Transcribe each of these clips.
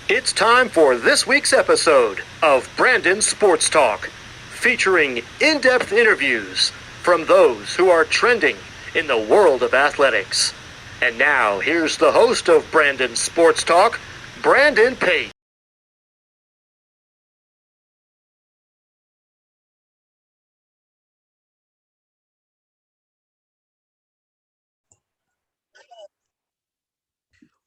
It's time for this week's episode of Brandon Sports Talk, featuring in-depth interviews from those who are trending in the world of athletics. And now, here's the host of Brandon Sports Talk, Brandon Pate.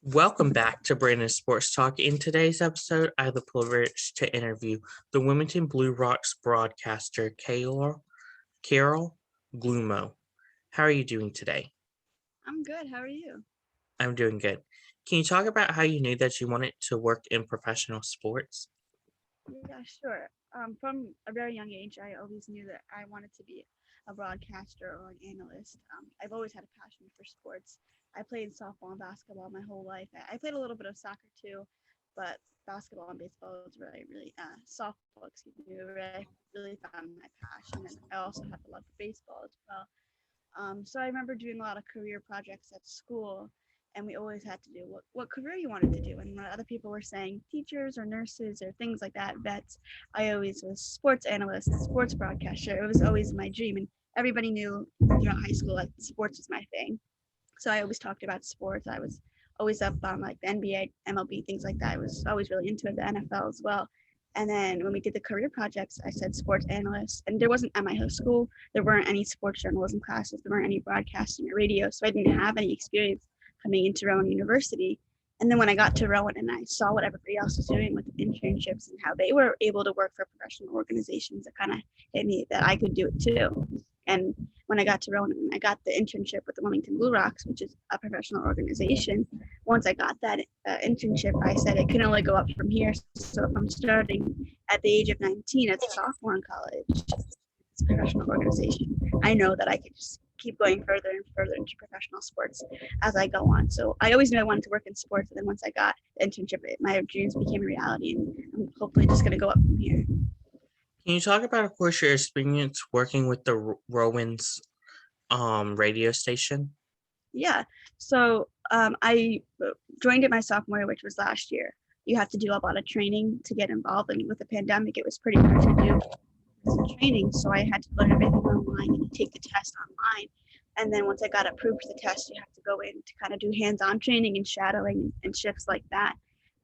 Welcome back to Brandon Sports Talk. In today's episode, I have the privilege to interview the Wilmington Blue Rocks broadcaster, Kayla Guno. How are you doing today? I'm good. How are you? I'm doing good. Can you talk about how you knew that you wanted to work in professional sports? Yeah, sure. From a very young age, I always knew that I wanted to be a broadcaster or an analyst. I've always had a passion for sports. I played softball and basketball my whole life. I played a little bit of soccer too, but basketball and baseball was softball, excuse me, really found my passion. And I also have a love for baseball as well. So I remember doing a lot of career projects at school, and we always had to do what career you wanted to do. And when other people were saying teachers or nurses or things like that, vets, I always was sports analyst, sports broadcaster. It was always my dream, and everybody knew throughout high school that sports was my thing. So I always talked about sports. I was always up on like the NBA, MLB, things like that. I was always really into it, the NFL as well. And then when we did the career projects, I said sports analyst. And there wasn't at my high school, there weren't any sports journalism classes, there weren't any broadcasting or radio. So I didn't have any experience coming into Rowan University. And then when I got to Rowan and I saw what everybody else was doing with internships and how they were able to work for professional organizations, it kind of hit me that I could do it too. And when I got to Rowan and I got the internship with the Wilmington Blue Rocks, which is a professional organization, once I got that internship, I said it can only go up from here. So if I'm starting at the age of 19 as a sophomore in college, it's a professional organization, I know that I could just keep going further and further into professional sports as I go on. So I always knew I wanted to work in sports. And then once I got the internship, my dreams became a reality. And I'm hopefully just going to go up from here. Can you talk about, of course, your experience working with the Rowan's radio station? Yeah. So I joined it my sophomore year, which was last year. You have to do a lot of training to get involved. And with the pandemic, it was pretty hard to do some training. So I had to learn everything online and take the test online. And then once I got approved for the test, you have to go in to kind of do hands-on training and shadowing and shifts like that.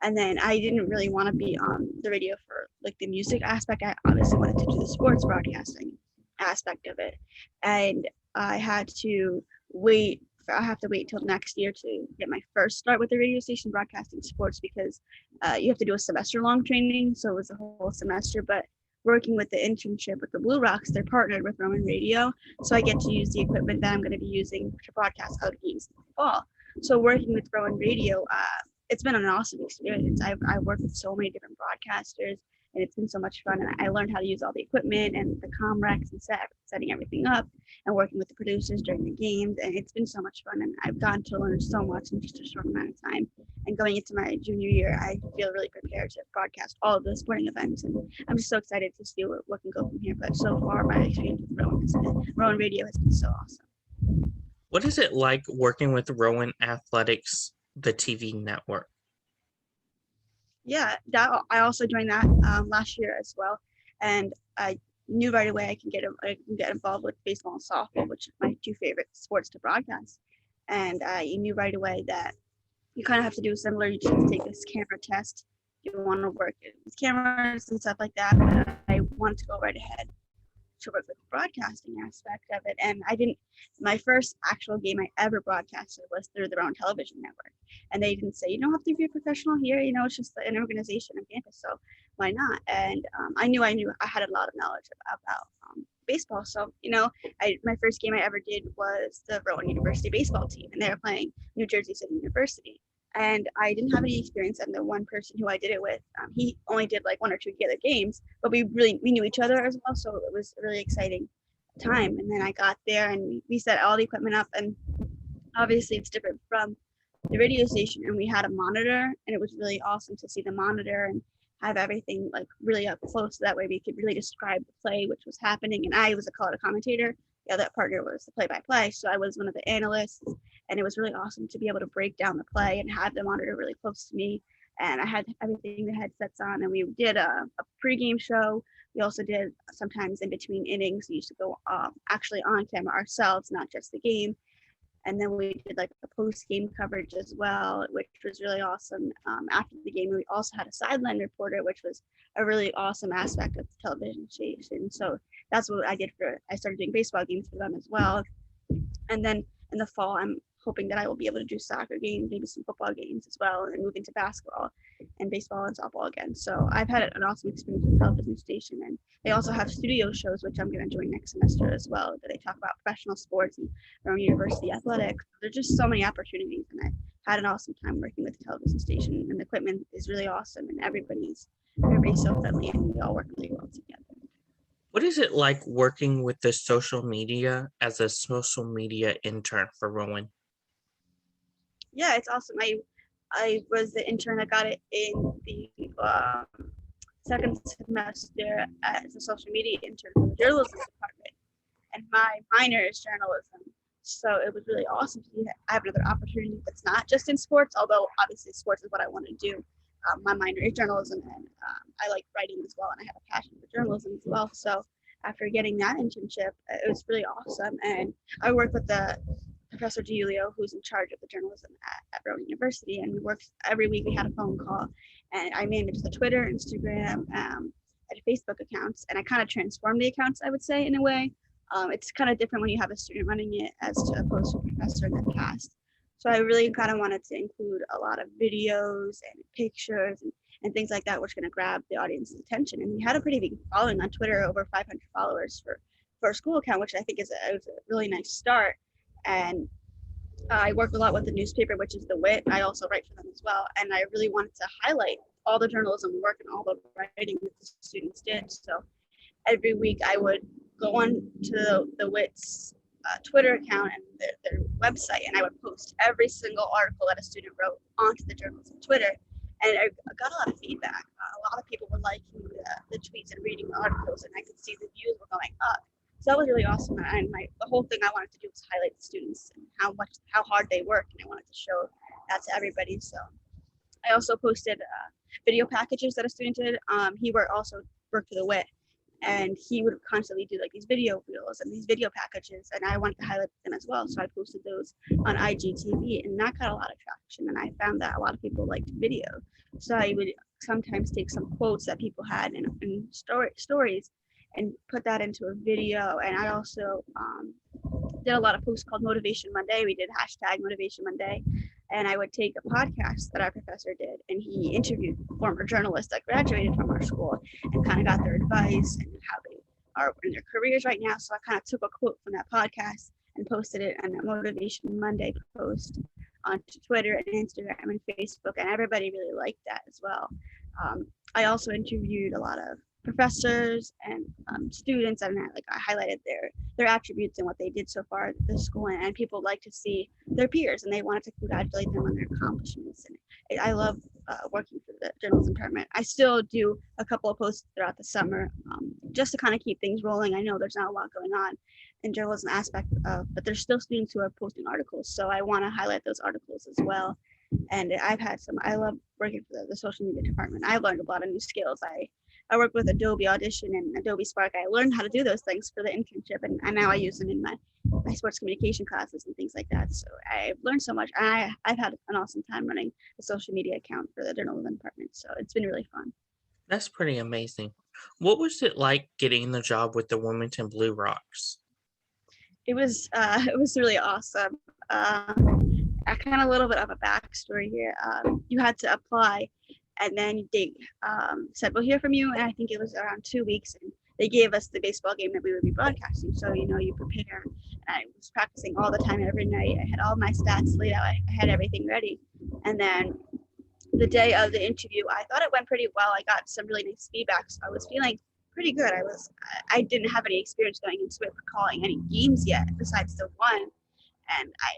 And then I didn't really want to be on the radio for like the music aspect. I obviously wanted to do the sports broadcasting aspect of it. And I had to wait. I have to wait till next year to get my first start with the radio station broadcasting sports because you have to do a semester long training. So it was a whole semester, but working with the internship with the Blue Rocks, they're partnered with Rowan Radio. So I get to use the equipment that I'm going to be using to broadcast out games in the fall. So working with Rowan Radio, it's been an awesome experience. I've worked with so many different broadcasters and it's been so much fun. And I learned how to use all the equipment and the comm racks and setting everything up and working with the producers during the games. And it's been so much fun. And I've gotten to learn so much in just a short amount of time. And going into my junior year, I feel really prepared to broadcast all of the sporting events. And I'm just so excited to see what can go from here. But so far, my experience with Rowan Radio has been so awesome. What is it like working with Rowan Athletics, the TV network? Yeah, that I also joined that last year as well, and I knew right away I can get involved with baseball and softball, which are my two favorite sports to broadcast. And I knew right away that you kind of have to do similar. You just have to take this camera test. You want to work with cameras and stuff like that, but I wanted to go right ahead to work with the broadcasting aspect of it. And my first actual game I ever broadcasted was through their own television network. And they didn't say, you don't have to be a professional here, it's just an organization on campus. So why not? And I knew I had a lot of knowledge about baseball. So, my first game I ever did was the Rowan University baseball team, and they were playing New Jersey City University. And I didn't have any experience. And the one person who I did it with, he only did like one or two together games, but we knew each other as well. So it was a really exciting time. And then I got there and we set all the equipment up, and obviously it's different from the radio station. And we had a monitor, and it was really awesome to see the monitor and have everything like really up close. So that way we could really describe the play, which was happening. And I was a color commentator. The other partner was the play-by-play. So I was one of the analysts, and it was really awesome to be able to break down the play and have the monitor really close to me and I had everything, the headsets on, and we did a pregame show. We also did sometimes in between innings. We used to go actually on camera ourselves, not just the game. And then we did like a post-game coverage as well, which was really awesome. After the game, we also had a sideline reporter, which was a really awesome aspect of the television station. So that's what I did I started doing baseball games for them as well. And then in the fall, I'm hoping that I will be able to do soccer games, maybe some football games as well, and move into basketball and baseball and softball again. So I've had an awesome experience with the television station, and they also have studio shows, which I'm going to join next semester as well, that they talk about professional sports and Rowan University athletics. There's just so many opportunities, and I had an awesome time working with the television station, and the equipment is really awesome, and everybody's so friendly, and we all work really well together. What is it like working with the social media as a social media intern for Rowan? Yeah, it's awesome. I was the intern that got it in the second semester as a social media intern for the journalism department, and my minor is journalism. So it was really awesome to have another opportunity that's not just in sports, although obviously sports is what I want to do. My minor is journalism, and I like writing as well, and I have a passion for journalism as well. So after getting that internship, it was really awesome. And I work with Professor Giulio, who's in charge of the journalism at Rowan University, and we worked every week. We had a phone call, and I managed the Twitter, Instagram, and Facebook accounts, and I kind of transformed the accounts, I would say, in a way. It's kind of different when you have a student running it as opposed to a professor in the past. So I really kind of wanted to include a lot of videos and pictures and things like that, which are going to grab the audience's attention. And we had a pretty big following on Twitter, over 500 followers for a school account, which I think was a really nice start. And I work a lot with the newspaper, which is The Wit. I also write for them as well. And I really wanted to highlight all the journalism work and all the writing that the students did. So every week I would go on to the Wit's Twitter account and their website, and I would post every single article that a student wrote onto the journalism Twitter. And I got a lot of feedback. A lot of people were liking the tweets and reading the articles, and I could see the views were going up. So that was really awesome. And the whole thing I wanted to do was highlight the students and how hard they work, and I wanted to show that to everybody. So I also posted video packages that a student did. He also worked for the WIT, and he would constantly do like these video reels and these video packages, and I wanted to highlight them as well. So I posted those on IGTV, and that got a lot of traction. And I found that a lot of people liked video. So I would sometimes take some quotes that people had in stories and put that into a video. And I also did a lot of posts called Motivation Monday. We did hashtag Motivation Monday. And I would take a podcast that our professor did, and he interviewed former journalists that graduated from our school and kind of got their advice and how they are in their careers right now. So I kind of took a quote from that podcast and posted it on a Motivation Monday post onto Twitter and Instagram and Facebook, and everybody really liked that as well. I also interviewed a lot of professors and students, and I highlighted their attributes and what they did so far at the school, and people like to see their peers and they wanted to congratulate them on their accomplishments. And I love working for the journalism department. I still do a couple of posts throughout the summer just to kind of keep things rolling. I know there's not a lot going on in journalism aspect but there's still students who are posting articles, so I want to highlight those articles as well. And I love working for the social media department. I've learned a lot of new skills. I work with Adobe Audition and Adobe Spark. I learned how to do those things for the internship, and now I use them in my sports communication classes and things like that. So I've learned so much. I've had an awesome time running a social media account for the journalism department. So it's been really fun. That's pretty amazing. What was it like getting the job with the Wilmington Blue Rocks? It was really awesome. I kind of a little bit of a backstory here. You had to apply, and then they said, we'll hear from you. And I think it was around 2 weeks, and they gave us the baseball game that we would be broadcasting. So, you prepare. And I was practicing all the time, every night. I had all my stats laid out. I had everything ready. And then the day of the interview, I thought it went pretty well. I got some really nice feedback. So I was feeling pretty good. I didn't have any experience going into it for calling any games yet, besides the one. And I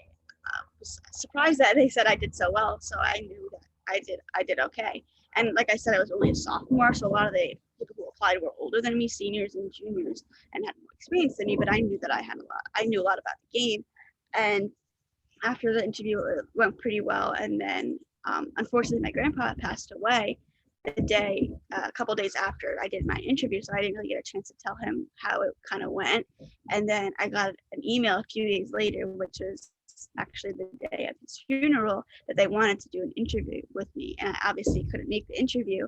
was surprised that they said I did so well. So I knew that I did okay. And like I said, I was only a sophomore, so a lot of the people who applied were older than me, seniors and juniors, and had more experience than me. But I knew that I knew a lot about the game. And after the interview, it went pretty well. And then Unfortunately, my grandpa passed away a couple days after I did my interview, so I didn't really get a chance to tell him how it kind of went. And then I got an email a few days later, which was actually the day of his funeral, that they wanted to do an interview with me, and I obviously couldn't make the interview,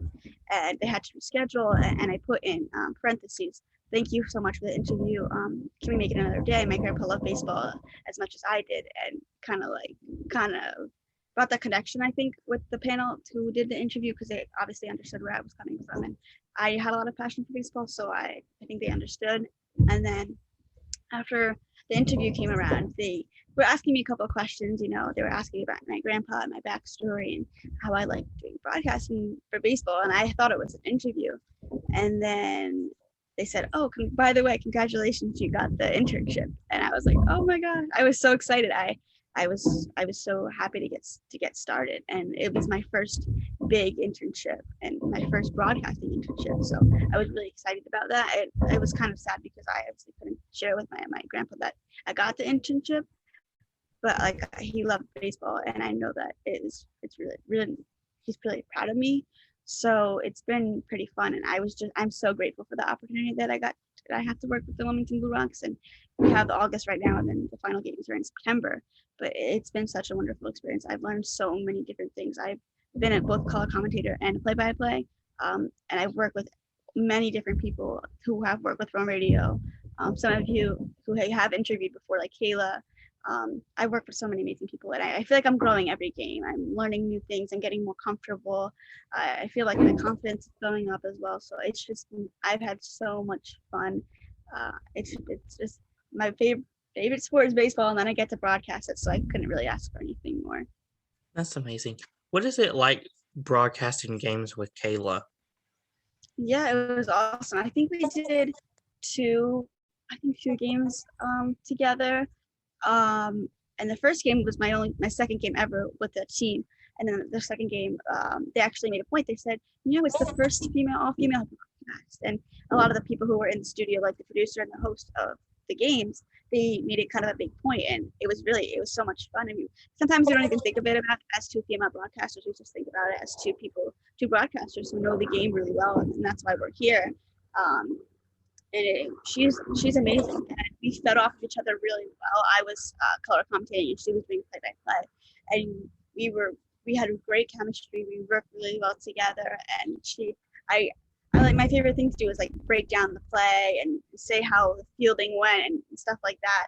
and they had to reschedule. And I put in parentheses, "Thank you so much for the interview. Can we make it another day?" My grandpa loved baseball as much as I did, and kind of brought that connection, I think, with the panel who did the interview, because they obviously understood where I was coming from, and I had a lot of passion for baseball, so I think they understood. And then after the interview came around, they were asking me a couple of questions. They were asking about my grandpa and my backstory and how I like doing broadcasting for baseball, and I thought it was an interview. And then they said, "Oh, by the way, congratulations, you got the internship." And I was like, "Oh my god!" I was so excited. I was so happy to get started, and it was my first big internship and my first broadcasting internship. So I was really excited about that. It was kind of sad because I obviously couldn't share with my grandpa that I got the internship, but like, he loved baseball, and I know that it's really he's really proud of me. So it's been pretty fun, and I'm so grateful for the opportunity that I have to work with the Wilmington Blue Rocks, and we have August right now, and then the final games are in September. But it's been such a wonderful experience. I've learned so many different things. I've been at both color commentator and play-by-play, and I've worked with many different people who have worked with Rome Radio. Some of you who have interviewed before, like Kayla. I work with so many amazing people, and I feel like I'm growing every game. I'm learning new things and getting more comfortable. I feel like my confidence is going up as well. So I've had so much fun. It's just my favorite sport is baseball, and then I get to broadcast it, so I couldn't really ask for anything more. That's amazing. What is it like broadcasting games with Kayla? Yeah, it was awesome. I think we did two games together. And the first game was my second game ever with the team. And then the second game, they actually made a point. They said, it's the first all-female broadcast. And a lot of the people who were in the studio, like the producer and the host of the games, they made it kind of a big point. And it was so much fun. I mean, sometimes you don't even think of it as two female broadcasters. You just think about it as two broadcasters who know the game really well. And that's why we're here. And she's amazing, and we fed off of each other really well. I was color commentating, and she was doing play-by-play, and we had a great chemistry. We worked really well together, and I like, my favorite thing to do is like break down the play and say how the fielding went and stuff like that.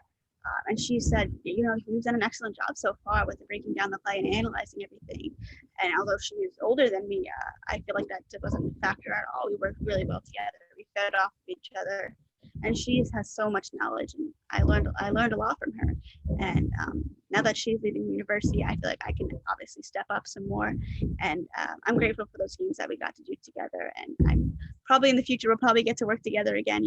And she said, you've done an excellent job so far with breaking down the play and analyzing everything. And although she is older than me, I feel like that wasn't a factor at all. We worked really well together. We fed off of each other, and she has so much knowledge, and I learned a lot from her. And now that she's leaving university, I feel like I can obviously step up some more. And I'm grateful for those games that we got to do together. And I'm probably in the future we'll probably get to work together again.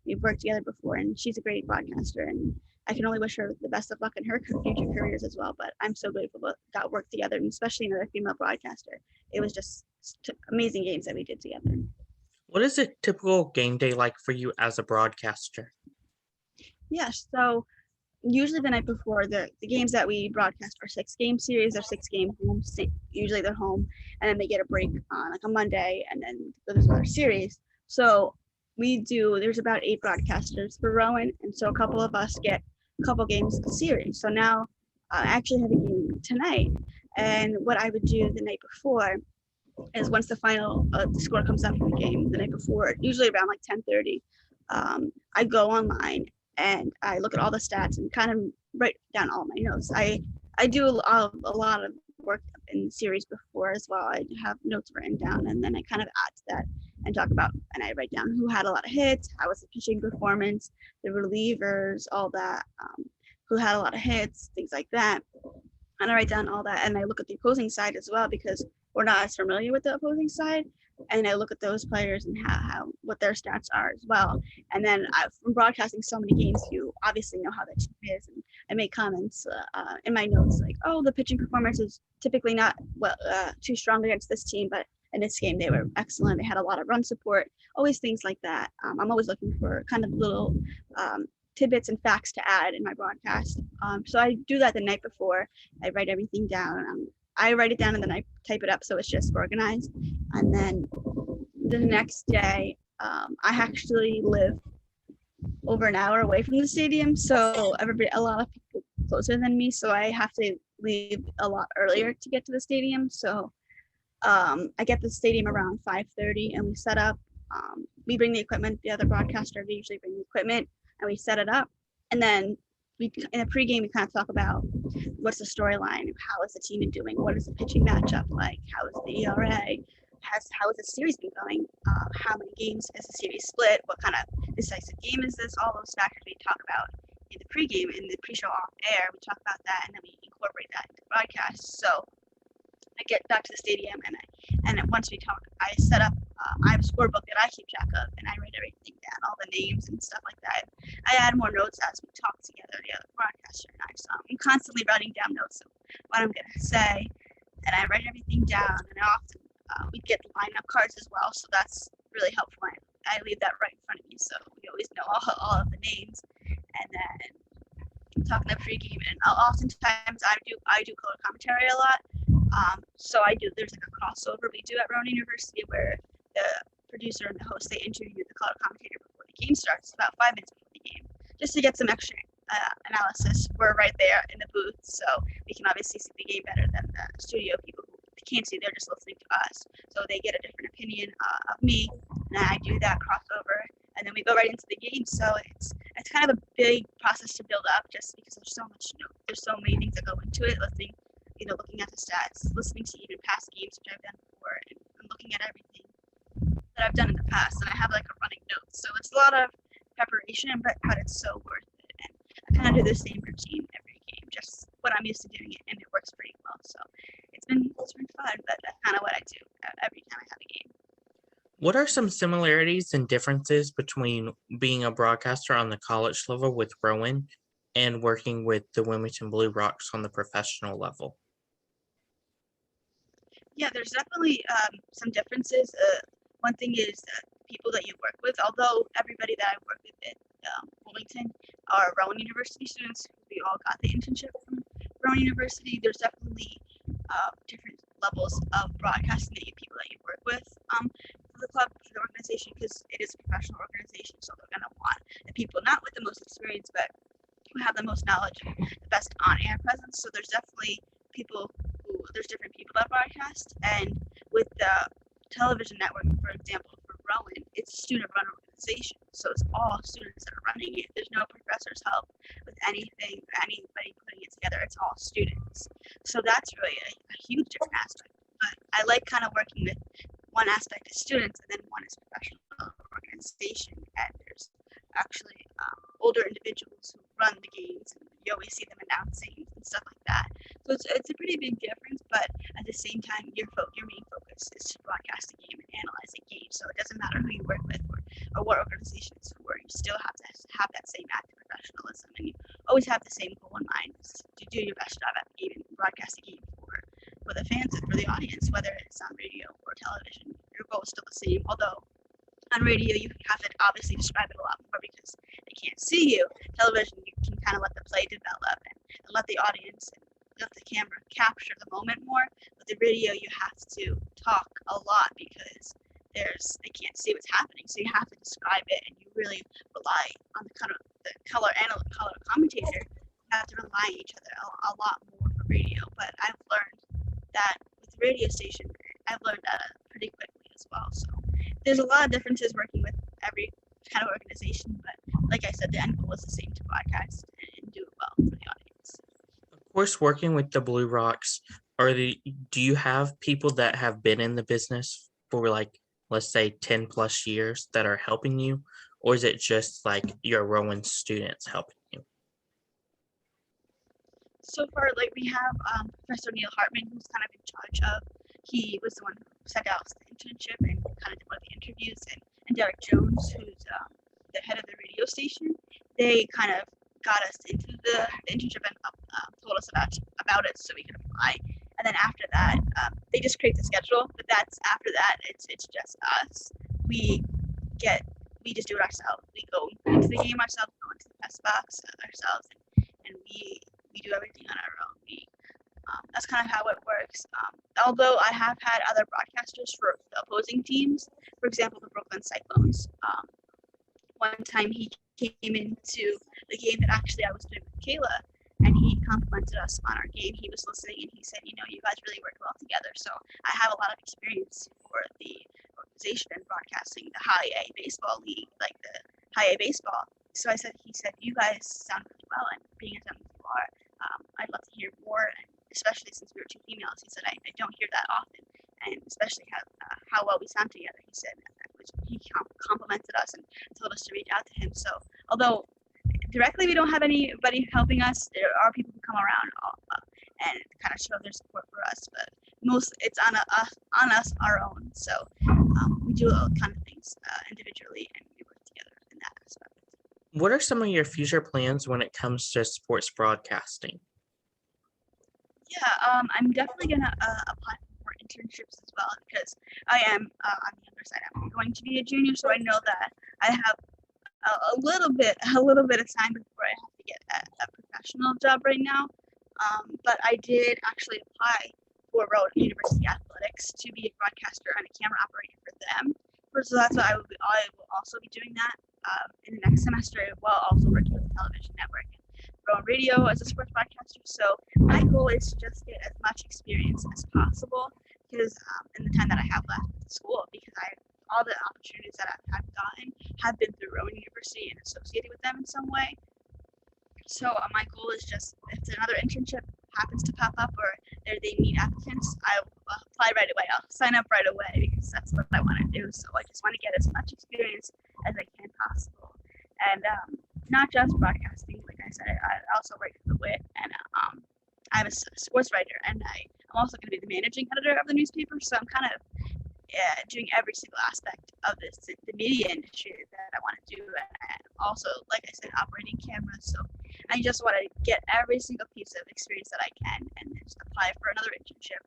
We've worked together before, and she's a great broadcaster, and I can only wish her the best of luck in her future careers as well. But I'm so grateful we got work together, and especially another female broadcaster. It was just amazing games that we did together. What is a typical game day like for you as a broadcaster? Yeah, so usually the night before, the games that we broadcast are 6-game series. They're 6-game home. Usually they're home, and then they get a break on like a Monday, and then there's another series. So there's about 8 broadcasters for Rowan, and so a couple of us get a couple games a series. So now I actually have a game tonight, and what I would do the night before is once the final score comes up from the game the night before, usually around like 10:30, I go online and I look at all the stats and kind of write down all my notes. I do a lot of work in the series before as well. I have notes written down, and then I kind of add to that and talk about, and I write down who had a lot of hits, how was the pitching performance, the relievers, all that, who had a lot of hits, things like that. And I write down all that, and I look at the opposing side as well, because we're not as familiar with the opposing side. And I look at those players and how what their stats are as well. And then from broadcasting so many games, you obviously know how that team is. And I make comments in my notes like, oh, the pitching performance is typically not too strong against this team, but in this game they were excellent. They had a lot of run support, always things like that. I'm always looking for kind of little tidbits and facts to add in my broadcast. So I do that the night before. I write everything down. I write it down and then I type it up so it's just organized. And then the next day, I actually live over an hour away from the stadium, so a lot of people closer than me, so I have to leave a lot earlier to get to the stadium. So I get to the stadium around 5:30, and we set up. We bring the equipment. The other broadcaster, they usually bring the equipment, and we set it up. And then in the pregame, we kind of talk about what's the storyline, how is the team doing, what is the pitching matchup like, how is the ERA, how has the series been going, how many games is the series split, what kind of decisive game is this, all those factors we talk about in the pregame, in the pre-show off air, we talk about that, and then we incorporate that into the broadcast. So I get back to the stadium, and once we talk, I set up. I have a scorebook that I keep track of, and I write everything down, all the names and stuff like that. I add more notes as we talk together, the other broadcaster and I. So I'm constantly writing down notes of what I'm gonna say, and I write everything down. And often we get the lineup cards as well, so that's really helpful. I leave that right in front of me, so we always know all of the names. And then talking the pregame, and oftentimes I do color commentary a lot. So there's like a crossover we do at Rowan University where the producer and the host, they interview the color commentator before the game starts, about 5 minutes before the game, just to get some extra analysis. We're right there in the booth, so we can obviously see the game better than the studio people who can't see. They're just listening to us, so they get a different opinion of me, and I do that crossover, and then we go right into the game. So it's kind of a big process to build up, just because there's so many things that go into it. Looking at the stats, listening to even past games, which I've done before, and looking at everything that I've done in the past. And I have like a running note. So it's a lot of preparation, but it's so worth it. And I kind of do the same routine every game, just what I'm used to doing it, and it works pretty well. So it's been fun, but that's kind of what I do every time I have a game. What are some similarities and differences between being a broadcaster on the college level with Rowan and working with the Wilmington Blue Rocks on the professional level? Yeah, there's definitely some differences. One thing is people that you work with, although everybody that I work with at Wilmington are Rowan University students, we all got the internship from Rowan University. There's definitely different levels of broadcasting that people that you work with for the club, for the organization, because it is a professional organization, so they're going to want the people not with the most experience, but who have the most knowledge, the best on-air presence. So there's definitely there's different people that broadcast. And with the television network, for example, for Rowan, it's a student-run organization, so it's all students that are running it. There's no professor's help with anything, anybody putting it together. It's all students. So that's really a huge different aspect. But I like kind of working with one aspect is students, and then one is professional organization. And there's actually older individuals who run the games, and you always see them announcing and stuff like that. So it's a pretty big difference, but at the same time, your main focus is to broadcast a game and analyze a game. So it doesn't matter who you work with or what organization it's for. You still have to have that same active professionalism, and you always have the same goal in mind, to do your best job at the game and broadcast a game for the fans and for the audience, whether it's on radio or television. Your goal is still the same, although on radio you have to obviously describe it a lot more because they can't see you. Television, you can kind of let the play develop and let the audience and let the camera capture the moment more. With the radio, you have to talk a lot because they can't see what's happening, so you have to describe it, and you really rely on the color commentator. You have to rely on each other a lot more for radio. But I've learned that with the radio station, I've learned that pretty quickly as well. So there's a lot of differences working with every kind of organization, but like I said, the end goal is the same, to broadcast and do it well for the audience. Of course, working with the Blue Rocks, do you have people that have been in the business for like, let's say 10 plus years that are helping you, or is it just like your Rowan students helping you? So far, like we have Professor Neil Hartman, who's kind of in charge of. He was the one who sent out the internship and kind of did one of the interviews, and Derek Jones, who's the head of the radio station. They kind of got us into the internship and told us about it so we could apply. And then after that, they just create the schedule. But after that, it's just us. We just do it ourselves. We go into the game ourselves, go into the press box ourselves, and we do everything on our own. That's kind of how it works. Although I have had other broadcasters for the opposing teams, for example, the Brooklyn Cyclones. One time he came into the game that actually I was doing with Kayla, and he complimented us on our game. He was listening and he said, you guys really work well together. So I have a lot of experience for the organization and broadcasting the high A baseball league, like the high A baseball. So he said, you guys sound really well, and being as young as you are, I'd love to hear more, and especially since we were two females. He said, I don't hear that often, and especially how well we sound together. He said, he complimented us and told us to reach out to him. So although directly we don't have anybody helping us, there are people who come around and kind of show their support for us, but most it's on us our own. So we do all kind of things individually, and we work together in that aspect. What are some of your future plans when it comes to sports broadcasting? Yeah, I'm definitely gonna apply for more internships as well, because I am on the younger side. I'm going to be a junior, so I know that I have a little bit of time before I have to get a professional job right now. But I did actually apply for Rowan Athletics to be a broadcaster and a camera operator for them. So that's what I will also be doing that in the next semester, while also working with the television network and Rowan Radio as a sports broadcaster. So my goal is to just get as much experience as possible, because in the time that I have left at school, because all the opportunities that I've gotten have been through Rowan University and associated with them in some way. So my goal is just, if another internship happens to pop up or they need applicants, I will apply right away. I'll sign up right away, because that's what I want to do. So I just want to get as much experience as I can possible. And not just broadcasting, like I said, I also write for the WIT, and I'm a sports writer, and I'm also going to be the managing editor of the newspaper. So I'm kind of doing every single aspect of the media industry that I want to do, and also, like I said, operating cameras. So I just want to get every single piece of experience that I can, and just apply for another internship,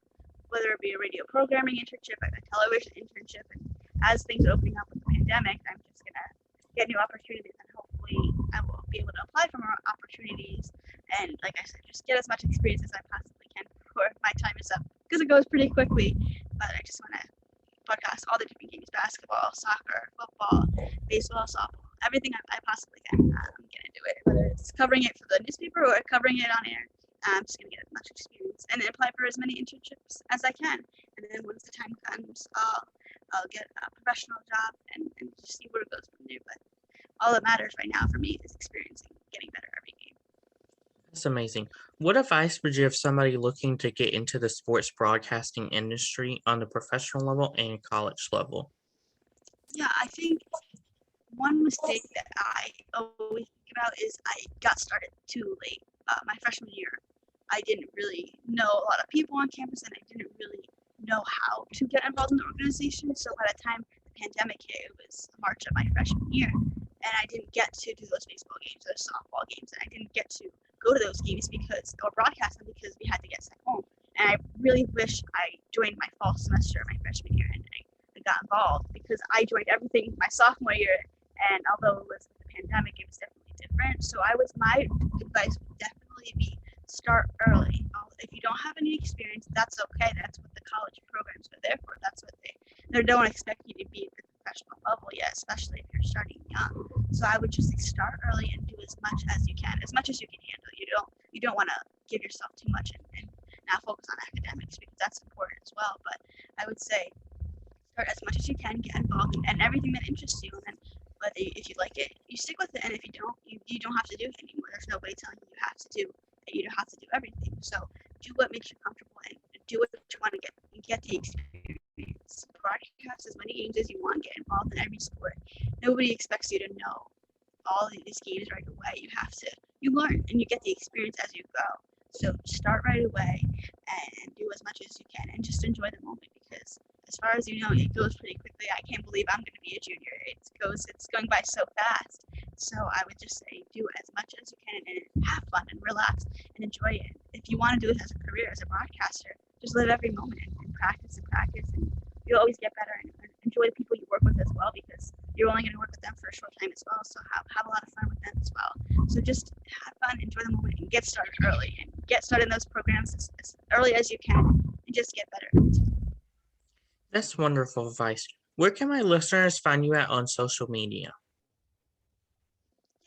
whether it be a radio programming internship, a television internship. And as things are opening up with the pandemic, I'm just gonna get new opportunities, and hopefully I will be able to apply for more opportunities. And like I said, just get as much experience as I possibly can before my time is up, because it goes pretty quickly. But I just want to podcast all the different games: basketball, soccer, football, baseball, softball, everything I possibly can. I'm gonna do it, whether it's covering it for the newspaper or covering it on air. I'm just gonna get as much experience and then apply for as many internships as I can. And then once the time comes, I'll get a professional job and just see where it goes from there. But all that matters right now for me is experience and getting better every game. That's amazing. What advice would you have somebody looking to get into the sports broadcasting industry on the professional level and college level? Yeah, I think one mistake that I always think about is I got started too late. My freshman year, I didn't really know a lot of people on campus, and I didn't really know how to get involved in the organization. So by the time the pandemic hit, it was March of my freshman year, and I didn't get to do those baseball games, those softball games, and I didn't get to go to those games or broadcast them, because we had to get sent home. And I really wish I joined my fall semester of my freshman year, and I got involved, because I joined everything my sophomore year. And although it was the pandemic, it was definitely different. So my advice would definitely be start early. If you don't have any experience, that's okay. That's what the college programs are there for. That's what they don't expect you to be at the professional level yet, especially if you're starting young. So I would just start early and do as much as you can, as much as you can handle. You don't want to give yourself too much and not focus on academics, because that's important as well. But I would say start as much as you can, get involved in everything that interests you, and then if you like it, you stick with it, and if you don't, you don't have to do it anymore. There's nobody telling you have to do, and you don't have to do everything. So do what makes you comfortable, and do what you want to get, and get the experience. Broadcast as many games as you want, get involved in every sport. Nobody expects you to know all of these games right away. You learn, and you get the experience as you go. So start right away and do as much as you can, and just enjoy the moment, because as far as you know, it goes pretty quickly. I can't believe I'm going to be a junior. It's going by so fast. So I would just say do as much as you can and have fun and relax and enjoy it. If you want to do it as a career, as a broadcaster, just live every moment and practice, and you'll always get better, and enjoy the people you work with as well, because you're only going to work with them for a short time as well. So have a lot of fun with them as well. So just have fun, enjoy the moment, and get started early, and get started in those programs as early as you can and just get better. That's wonderful advice. Where can my listeners find you at on social media?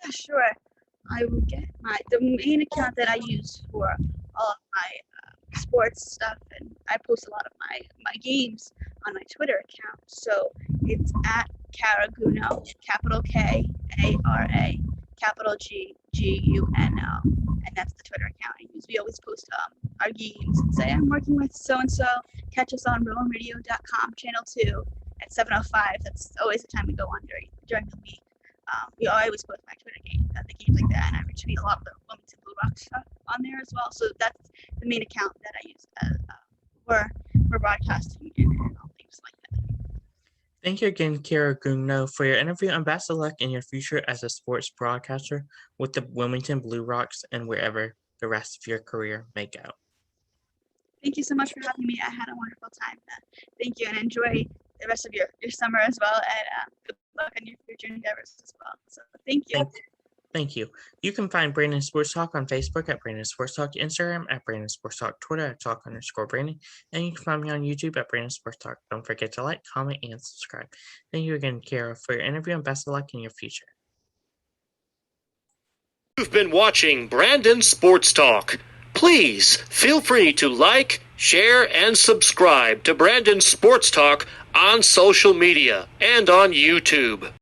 Yeah, sure. I will get the main account that I use for all of my sports stuff, and I post a lot of my games on my Twitter account. So it's at Kara Guno, capital Kara, capital Guno, and that's the Twitter account I use. We always post our games and say I'm working with so and so. Catch us on RowanRadio.com, channel 2 at 7:05. That's always the time we go on during the week. We always post my Twitter the games like that, and I retweet a lot of the Wilmington Blue Rock stuff on there as well. So that's the main account that I use for broadcasting and all things like that. Thank you again, Kara Guno, for your interview, and best of luck in your future as a sports broadcaster with the Wilmington Blue Rocks and wherever the rest of your career may go. Thank you so much for having me. I had a wonderful time. Thank you, and enjoy the rest of your summer as well, and good luck on your future endeavors as well. So thank you. Thank you. You can find Brandon Sports Talk on Facebook at Brandon Sports Talk, Instagram at Brandon Sports Talk, Twitter at Talk_Brandon, and you can find me on YouTube at Brandon Sports Talk. Don't forget to like, comment, and subscribe. Thank you again, Kara, for your interview, and best of luck in your future. You've been watching Brandon Sports Talk. Please feel free to like, share, and subscribe to Brandon Sports Talk on social media and on YouTube.